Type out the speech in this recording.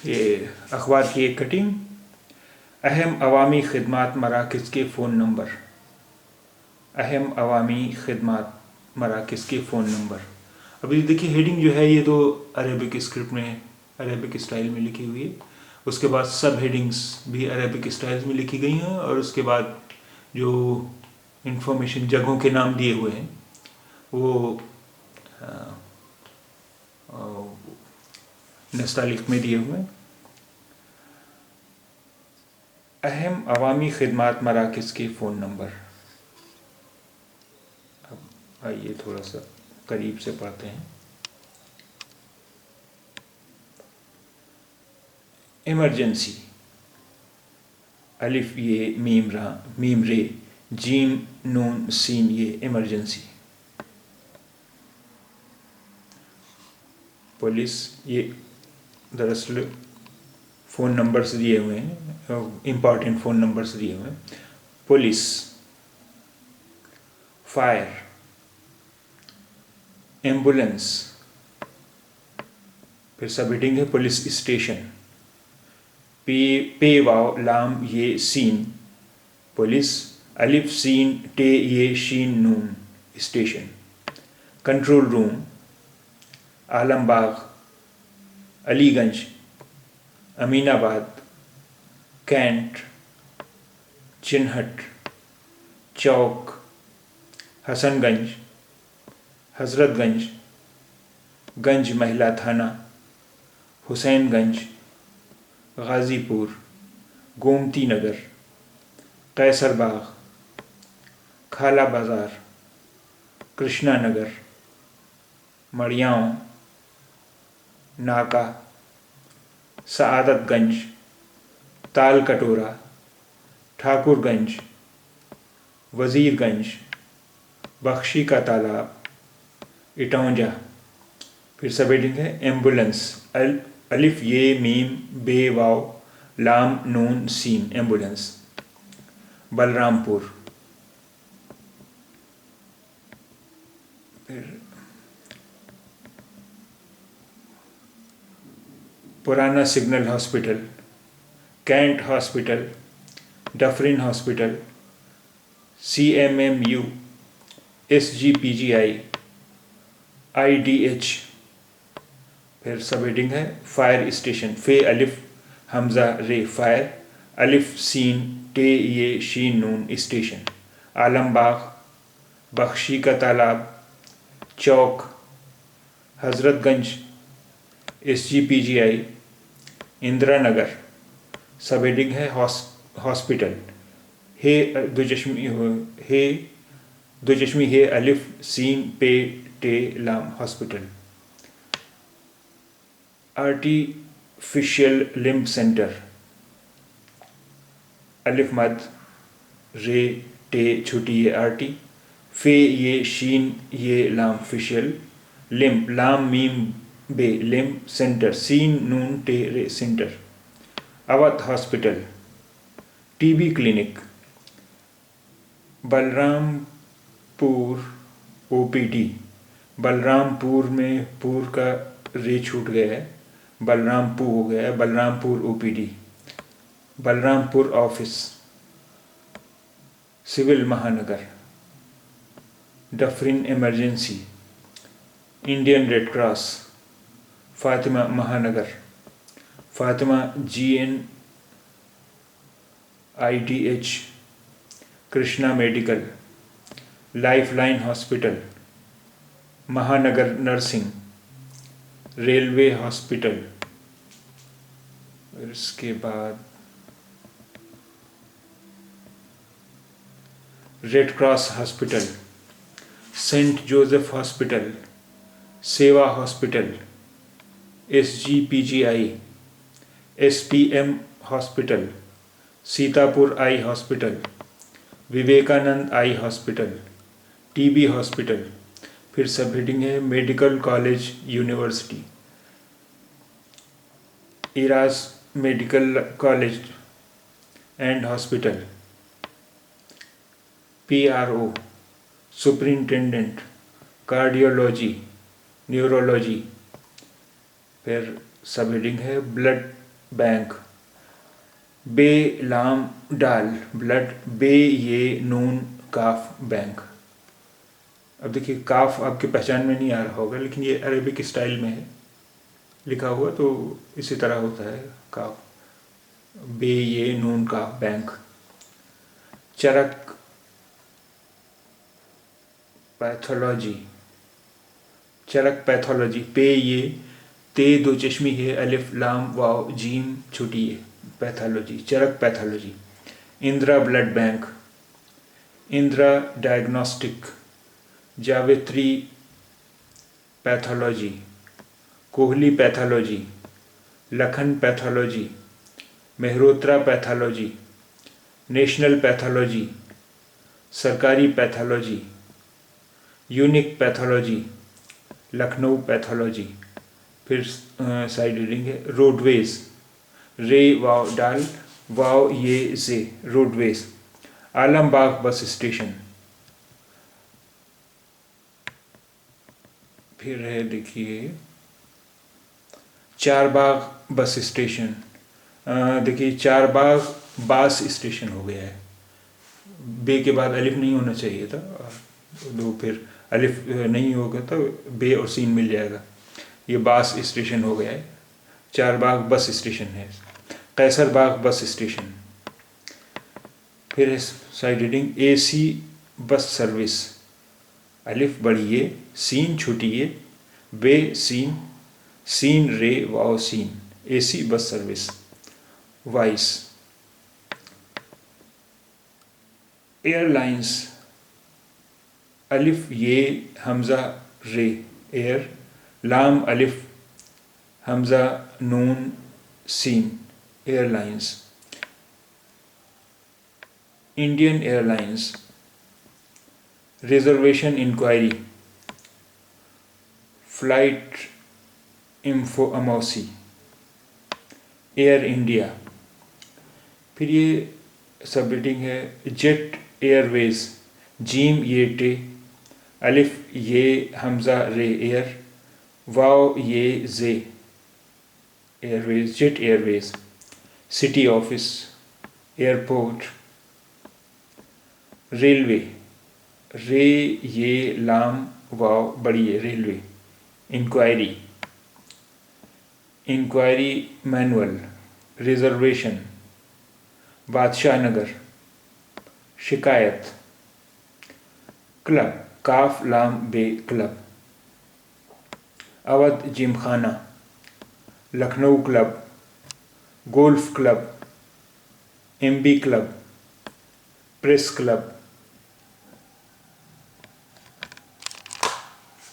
ये अखबार की एक कटिंग। अहम अवामी खिदमात मराकज़ के फ़ोन नंबर। अहम अवामी खिदमात मराकज़ के फ़ोन नंबर। अभी देखिए हेडिंग जो है ये तो अरेबिक स्क्रिप्ट में, अरेबिक स्टाइल में लिखी हुई है। उसके बाद सब हेडिंग्स भी अरेबिक स्टाइल में लिखी गई हैं और उसके बाद जो इंफॉर्मेशन जगहों के नाम दिए हुए हैं वो नस्तालिक में दिए हुए हैं। अहम अवामी खिदमात मराकज़ के फ़ोन नंबर। अब आइए थोड़ा सा करीब से पढ़ते हैं। इमरजेंसी, अलिफ ये मीम रा मीम रे जीम नून सीन ये इमरजेंसी। पुलिस, ये दरअसल फ़ोन नंबर्स दिए हुए हैं, इम्पॉर्टेंट फ़ोन नंबर्स दिए हुए हैं। पुलिस, फायर, एम्बुलेंस, फिर सब हेडिंग है पुलिस स्टेशन। पे वाव लाम ये सीन पुलिस, अलिफ सीन टे ये शीन नून station. Control room, Alambagh, Aliganj, Aminabad, cantt, Chinhat, Chowk, Hasanganj, Hazratganj, Ganj महिला थाना, हुसैनगंज, गाज़ीपुर, गोमती नगर, कैसरबाग, खाला बाज़ार, कृष्णा नगर, मड़ियाँव, नाका, सआदतगंज, ताल कटोरा, ठाकुरगंज, वज़ीरगंज, बख्शी का तालाब, इटौंजा। फिर सब हेडिंग है एम्बुलेंस, अलिफ ये मीम बे वाव लाम नून सीन एम्बुलेंस। बलरामपुर, फिर पुराना signal hospital, Cantt hospital, Dufferin hospital, CMMU, SGPGI, IDH। फिर सब हेडिंग है फायर स्टेशन, फे अलिफ हमज़ा रे फायर, अलिफ सीन टे ये शीन नून स्टेशन। आलमबाग, बख्शी का तालाब, चौक, हजरतगंज, SGPGI, इंदिरा नगर। सब हेडिंग है हॉस्पिटल, हे दुचश्मी हे अलिफ सीन पे टे लाम हॉस्पिटल। आर्टिफिशियल लिम्ब सेंटर, अलिफ मद रे टे छोटी ये आर्टी, फे ये शीन ये लाम फिशियल, लिम्ब लाम मीम बे लिम्ब सेंटर, सीन नून टे रे centre. Awadh hospital, TB clinic, Balrampur OPD। Balrampur में पूर का रे छूट गया है, बलरामपुर हो गया है, Balrampur OPD। Balrampur office, civil Mahanagar, Dufferin emergency, Indian red cross, Fatima Mahanagar, Fatima GN IDH, Krishna medical, lifeline hospital, Mahanagar nursing, railway hospital. इसके बाद red cross hospital, saint Joseph hospital, Seva hospital, SGPGI, SPM hospital, Sitapur eye hospital, Vivekanand eye hospital, TB hospital. फिर sub heading है medical college university, Era's medical college and hospital, PRO, superintendent, cardiology, neurology. फिर sub heading है blood bank, बे लाम डाल blood, बे ये नून काफ bank. अब देखिए काफ आपके पहचान में नहीं आ रहा होगा, लेकिन ये अरेबिक स्टाइल में है लिखा हुआ, तो इसी तरह होता है काफ, बे ये नून काफ बैंक। चरक पैथोलॉजी, चरक पैथोलॉजी, पे ये ते दो चश्मी है, अलिफ लाम वाव जीम छोटी है, pathology, Charak pathology. Indira blood bank, Indira diagnostic, Javitri pathology, Kohli pathology, Lakhan pathology, Mehrotra pathology, national pathology, सरकारी pathology, unique pathology, Lucknow pathology. फिर साइड रीडिंग है, रोडवेज, रे वाव डाल वाव ये जे, रोडवेज। Alambagh bus station. फिर है देखिए चारबाग बस स्टेशन। देखिए चारबाग बास स्टेशन हो गया है, बे के बाद अलिफ नहीं होना चाहिए था, दो फिर अलिफ नहीं होगा तो बे और सीन मिल जाएगा। ये बास स्टेशन हो गया है, चारबाग बस स्टेशन है। Kaiserbagh bus station. फिर है side reading, AC bus service, अलिफ बड़ी है, सीन छोटी है, बे सीन, सीन रे वाव सीन, एसी बस सर्विस। वाइस, एयरलाइंस, अलिफ ये हमज़ा रे एयर, लाम अलिफ हमज़ा नून सीन, airlines. Indian Airlines, reservation enquiry, flight info Amausi, Air India. फिर ये सब रीडिंग है, जेट एयरवेज, जीम ये टे, अलिफ ये हमज़ा रे एयर, वाव ये जे, airways, Jet Airways. City office, airport. Railway, रे ये लाम वाव बड़ी है, railway. Enquiry, enquiry manual, reservation. Badshah Nagar, शिकायत। क्लब, काफ लाम बे club. Awadh Gymkhana, Lucknow club, golf club, MB club, press club.